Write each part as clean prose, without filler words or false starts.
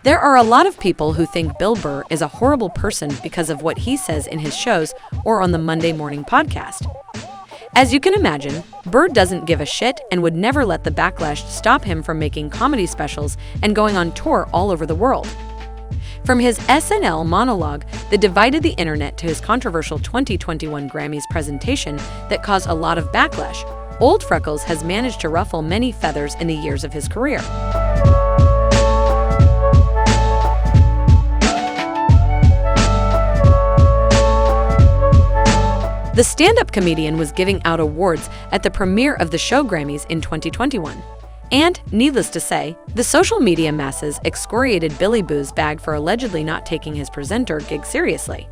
There are a lot of people who think Bill Burr is a horrible person because of what he says in his shows or on the Monday Morning podcast. As you can imagine, Burr doesn't give a shit and would never let the backlash stop him from making comedy specials and going on tour all over the world. From his SNL monologue that divided the internet to his controversial 2021 Grammys presentation that caused a lot of backlash, Old Freckles has managed to ruffle many feathers in the years of his career. The stand-up comedian was giving out awards at the premiere of the show Grammys in 2021. And, needless to say, the social media masses excoriated Billy Boo's bag for allegedly not taking his presenter gig seriously.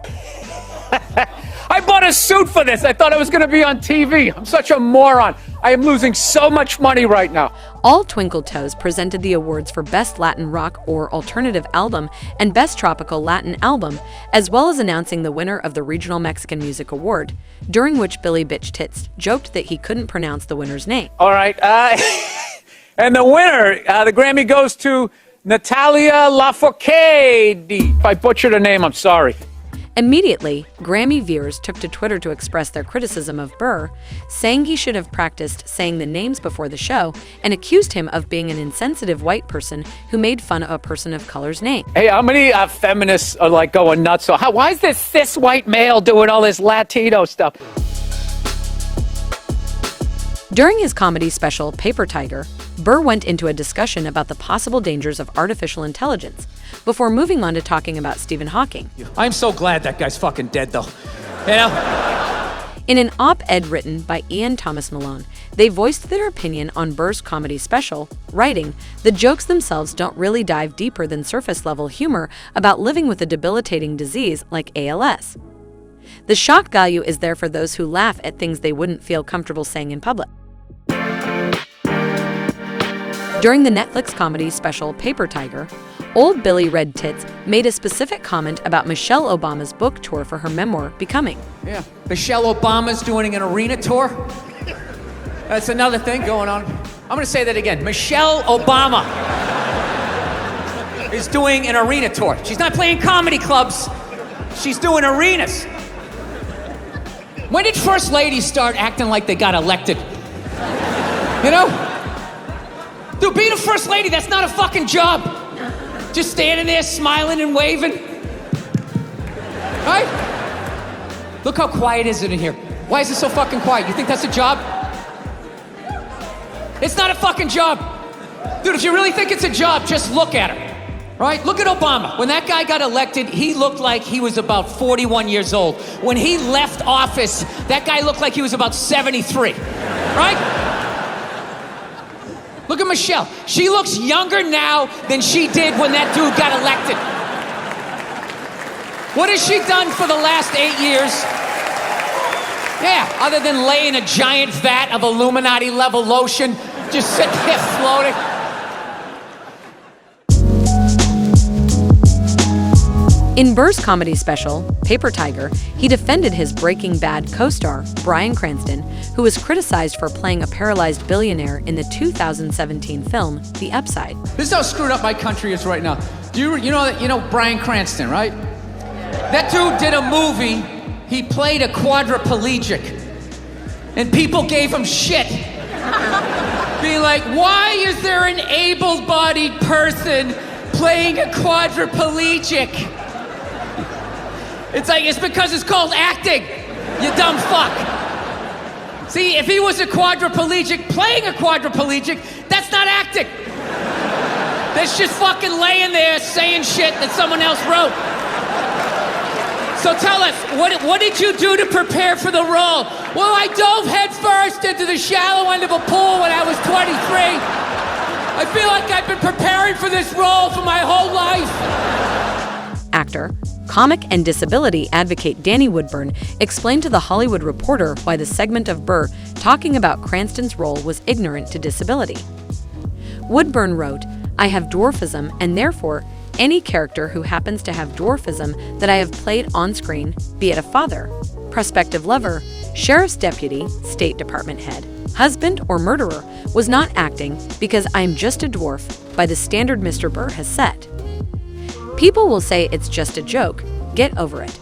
I bought a suit for this. I thought I was going to be on TV. I'm such a moron. I am losing so much money right now. All Twinkle Toes presented the awards for Best Latin Rock or Alternative Album and Best Tropical Latin Album, as well as announcing the winner of the Regional Mexican Music Award, during which Billy Bitch Tits joked that he couldn't pronounce the winner's name. All right. And the winner, the Grammy goes to Natalia Lafourcade. If I butchered her name, I'm sorry. Immediately, Grammy viewers took to Twitter to express their criticism of Burr, saying he should have practiced saying the names before the show and accused him of being an insensitive white person who made fun of a person of color's name. Hey, how many feminists are like going nuts? So why is this cis white male doing all this Latino stuff? During his comedy special, Paper Tiger, Burr went into a discussion about the possible dangers of artificial intelligence, before moving on to talking about Stephen Hawking. I'm so glad that guy's fucking dead, though. You know? In an op-ed written by Ian Thomas Malone, they voiced their opinion on Burr's comedy special, writing, "The jokes themselves don't really dive deeper than surface-level humor about living with a debilitating disease like ALS. The shock value is there for those who laugh at things they wouldn't feel comfortable saying in public." During the Netflix comedy special Paper Tiger, Old Billy Red Tits made a specific comment about Michelle Obama's book tour for her memoir, Becoming. Yeah, Michelle Obama's doing an arena tour. That's another thing going on. I'm gonna say that again. Michelle Obama is doing an arena tour. She's not playing comedy clubs. She's doing arenas. When did first ladies start acting like they got elected? You know? Dude, being a first lady, that's not a fucking job. Just standing there smiling and waving. Right? Look how quiet is it in here. Why is it so fucking quiet? You think that's a job? It's not a fucking job. Dude, if you really think it's a job, just look at her. Right? Look at Obama. When that guy got elected, he looked like he was about 41 years old. When he left office, that guy looked like he was about 73. Right? Look at Michelle. She looks younger now than she did when that dude got elected. What has she done for the last 8 years? Yeah, other than lay in a giant vat of Illuminati-level lotion, just sit there floating. In Burr's comedy special, Paper Tiger, he defended his Breaking Bad co-star, Bryan Cranston, who was criticized for playing a paralyzed billionaire in the 2017 film, The Upside. This is how screwed up my country is right now. You know Bryan Cranston, right? That dude did a movie, he played a quadriplegic, and people gave him shit. Being like, why is there an able-bodied person playing a quadriplegic? It's like, it's because it's called acting, you dumb fuck. See, if he was a quadriplegic playing a quadriplegic, that's not acting. That's just fucking laying there saying shit that someone else wrote. So tell us, what did you do to prepare for the role? Well, I dove headfirst into the shallow end of a pool when I was 23. I feel like I've been preparing for this role for my whole life. Actor, comic, and disability advocate Danny Woodburn explained to The Hollywood Reporter why the segment of Burr talking about Cranston's role was ignorant to disability. Woodburn wrote, "I have dwarfism, and therefore, any character who happens to have dwarfism that I have played on screen, be it a father, prospective lover, sheriff's deputy, State Department head, husband, or murderer, was not acting because I am just a dwarf by the standard Mr. Burr has set." People will say it's just a joke. Get over it.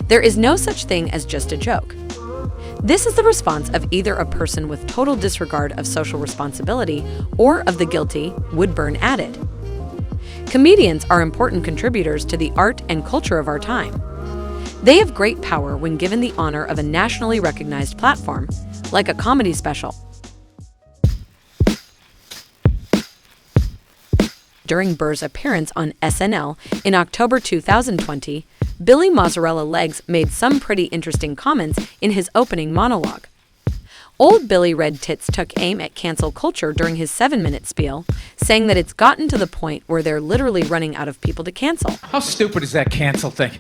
There is no such thing as just a joke. This is the response of either a person with total disregard of social responsibility or of the guilty, Woodburn added. Comedians are important contributors to the art and culture of our time. They have great power when given the honor of a nationally recognized platform, like a comedy special. During Burr's appearance on SNL in October 2020, Billy Mozzarella Legs made some pretty interesting comments in his opening monologue. Old Billy Red Tits took aim at cancel culture during his 7-minute spiel, saying that it's gotten to the point where they're literally running out of people to cancel. How stupid is that cancel thing?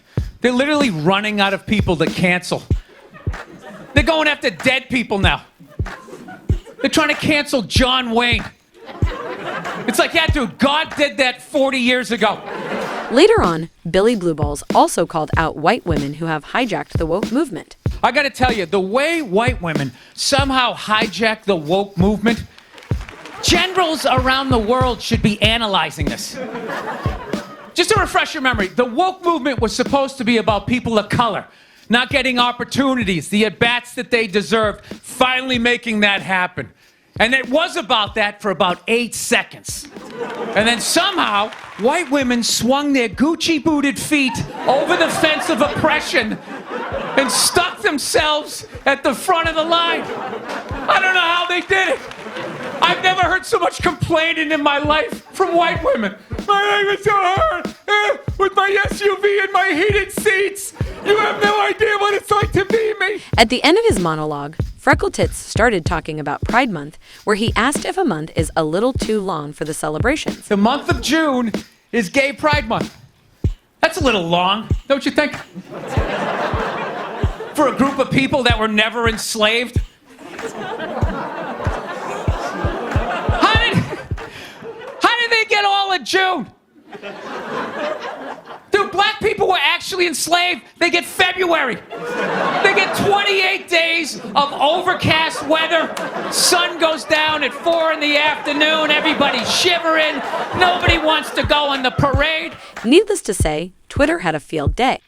They're literally running out of people to cancel. They're going after dead people now. They're trying to cancel John Wayne. It's like, yeah, dude, God did that 40 years ago. Later on, Billy Blueballs also called out white women who have hijacked the woke movement. I gotta tell you, the way white women somehow hijack the woke movement, generals around the world should be analyzing this. Just to refresh your memory, the woke movement was supposed to be about people of color, not getting opportunities, the at-bats that they deserved, finally making that happen. And it was about that for about 8 seconds. And then somehow, white women swung their Gucci-booted feet over the fence of oppression and stuck themselves at the front of the line. I don't know how they did it. I've never heard so much complaining in my life from white women. My life is so hard with my SUV and my heated seats. You have no idea what it's like to be me. At the end of his monologue, Freckle Tits started talking about Pride Month, where he asked if a month is a little too long for the celebrations. The month of June is Gay Pride Month. That's a little long, don't you think? For a group of people that were never enslaved. How did they get all of June? Dude, black people were actually enslaved. They get February. They get 28 days of overcast weather. Sun goes down at 4 in the afternoon. Everybody's shivering. Nobody wants to go on the parade. Needless to say, Twitter had a field day.